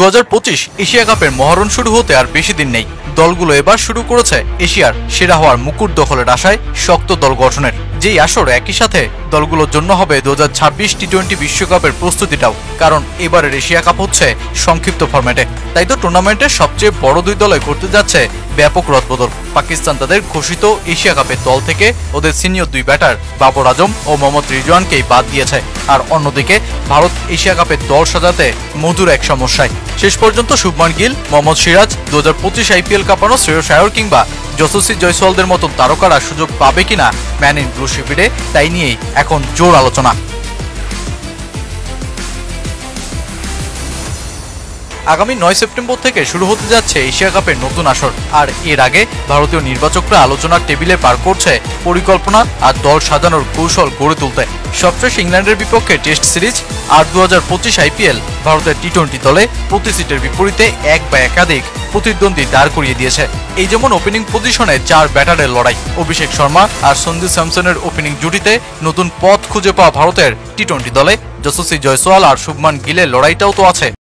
2025 Asia কাপের মহরণ শুরু হতে আর বেশি দিন নেই। দলগুলো এবার শুরু করেছে এশিয়ার সেরা হওয়ার মুকুট দখলের আশায় শক্ত দল গঠনের। যেই আসর একই সাথে দলগুলোর জন্য হবে 2026 টি-20 বিশ্বকাপের প্রস্তুতিটাও, কারণ এবারের এশিয়া কাপ হচ্ছে সংক্ষিপ্ত ফরম্যাটে। তাই তো টুর্নামেন্টের সবচেয়ে বড় দুই দলে করতে যাচ্ছে ব্যাপক রদবদল। পাকিস্তান তাদের ঘোষিত এশিয়া কাপের দল থেকে ওদের সিনিয়র দুই ব্যাটার বাবর আজম ও মোহাম্মদ রিজওয়ানকেই বাদ দিয়েছে। আর অন্যদিকে ভারত এশিয়া কাপের দল সাজাতে মধুর এক সমস্যায়। শেষ পর্যন্ত শুভমান গিল, মোহাম্মদ সিরাজ, 2025 আইপিএল কাঁপানো শ্রেয়স আয়ার কিংবা যশস্বী জয়সওয়ালদের মতো তারকারা সুযোগ পাবে কিনা ম্যান ইন ব্লু শিবিরে, তাই নিয়েই এখন জোর আলোচনা। আগামী 9 সেপ্টেম্বর থেকে শুরু হতে যাচ্ছে এশিয়া কাপের নতুন আসর। আর এর আগে ভারতীয় নির্বাচকরা আলোচনার টেবিলে পার করছে পরিকল্পনা আর দল সাজানোর কৌশল গড়ে তুলতে। সবশেষ ইংল্যান্ডের বিপক্ষে টেস্ট সিরিজ আর 2025 আইপিএল ভারতের টি-20 দলে প্রতি সিটের বিপরীতে এক বা একাধিক প্রতিদ্বন্দ্বী দাঁড় করিয়ে দিয়েছে। এই যেমন ওপেনিং পজিশনে 4 ব্যাটারের লড়াই। অভিষেক শর্মা আর সঞ্জু স্যামসনের ওপেনিং জুটিতে নতুন পথ খুঁজে পাওয়া ভারতের টি-20 দলে যশস্বী জয়সওয়াল আর শুভমান গিলের লড়াইটাও তো আছে।